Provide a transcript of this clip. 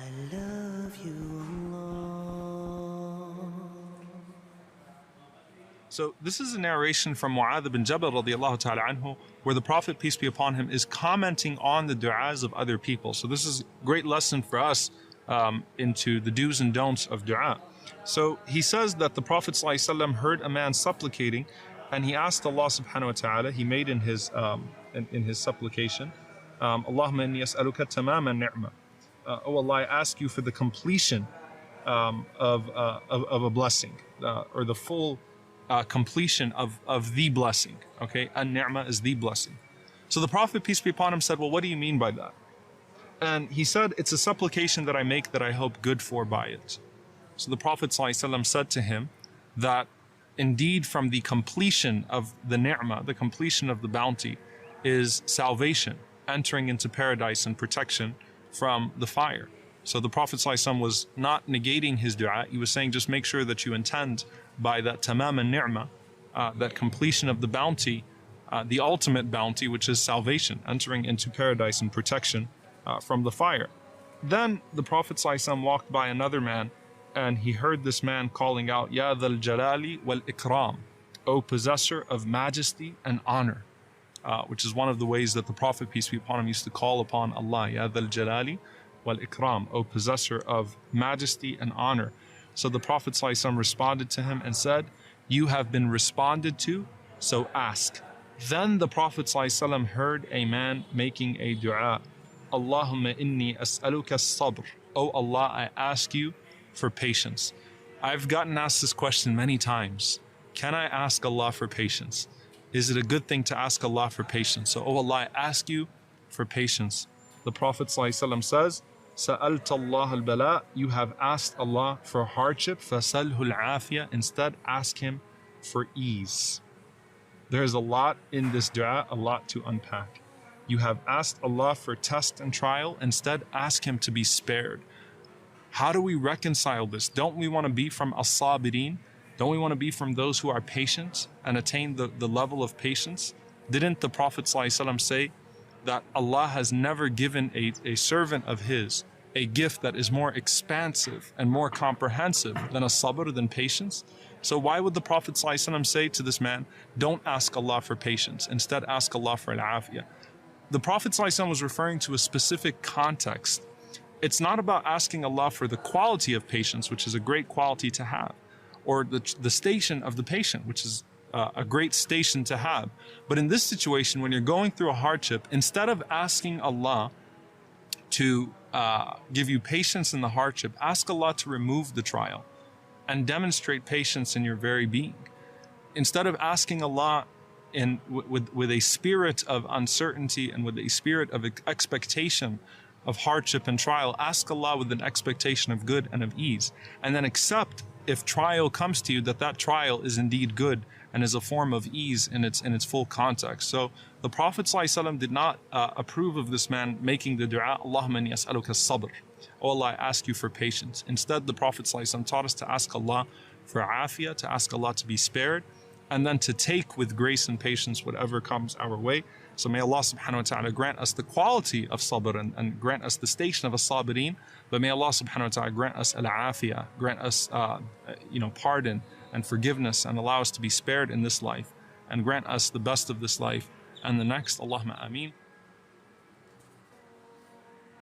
I love you, Allah. So this is a narration from Mu'adh bin Jabal radiallahu ta'ala anhu, where the Prophet, peace be upon him, is commenting on the du'as of other people. So this is a great lesson for us into the do's and don'ts of du'a. So he says that the Prophet ﷺ heard a man supplicating, and he asked Allah subhanahu wa ta'ala, he made in his supplication, Allahumma inni as'aluka tamama ni'ma. Oh Allah, I ask you for the completion of a blessing, or the full completion of the blessing. Okay, an-ni'ma is the blessing. So the Prophet, peace be upon him, said, well, what do you mean by that? And he said, it's a supplication that I make that I hope good for by it. So the Prophet ﷺ said to him that indeed from the completion of the ni'ma, the completion of the bounty, is salvation, entering into paradise and protection from the fire. So the Prophet ﷺ was not negating his dua. He was saying, just make sure that you intend by that tamam al-ni'ma, that completion of the bounty, the ultimate bounty, which is salvation, entering into paradise and protection from the fire. Then the Prophet ﷺ walked by another man, and he heard this man calling out, Ya dhal jalali wal ikram, O possessor of majesty and honor, which is one of the ways that the Prophet, peace be upon him, used to call upon Allah, Ya dhal jalali wal ikram, O possessor of majesty and honor. So the Prophet ﷺ responded to him and said, you have been responded to, so ask. Then the Prophet ﷺ heard a man making a dua, Allahumma inni as'aluka as-sabr. O Allah, I ask you for patience. I've gotten asked this question many times. Can I ask Allah for patience? Is it a good thing to ask Allah for patience? So, O Allah, I ask you for patience. The Prophet ﷺ says, Sa'alta Allah al-bala, you have asked Allah for hardship, fasalhu al-afiyah, instead ask Him for ease. There is a lot in this dua, a lot to unpack. You have asked Allah for test and trial, instead ask Him to be spared. How do we reconcile this? Don't we want to be from as-sabirin? Don't we want to be from those who are patient and attain the level of patience? Didn't the Prophet ﷺ say that Allah has never given a servant of His a gift that is more expansive and more comprehensive than a sabr, than patience? So why would the Prophet ﷺ say to this man, don't ask Allah for patience, instead ask Allah for al-afiyah? The Prophet ﷺ was referring to a specific context. It's not about asking Allah for the quality of patience, which is a great quality to have, or the station of the patient, which is a great station to have. But in this situation, when you're going through a hardship, instead of asking Allah to give you patience in the hardship, ask Allah to remove the trial and demonstrate patience in your very being. Instead of asking Allah with a spirit of uncertainty and with a spirit of expectation of hardship and trial, ask Allah with an expectation of good and of ease, and then accept, if trial comes to you, that trial is indeed good and is a form of ease in its full context. So the Prophet ﷺ did not approve of this man making the dua, Allahumma inni as'aluka as-sabr. Oh Allah, I ask you for patience. Instead, the Prophet ﷺ taught us to ask Allah for afiyah, to ask Allah to be spared, and then to take with grace and patience whatever comes our way. So may Allah subhanahu wa ta'ala grant us the quality of sabr and grant us the station of as-sabirin, but may Allah subhanahu wa ta'ala grant us al-afiyah, grant us pardon and forgiveness, and allow us to be spared in this life, and grant us the best of this life and the next. Allahumma ameen.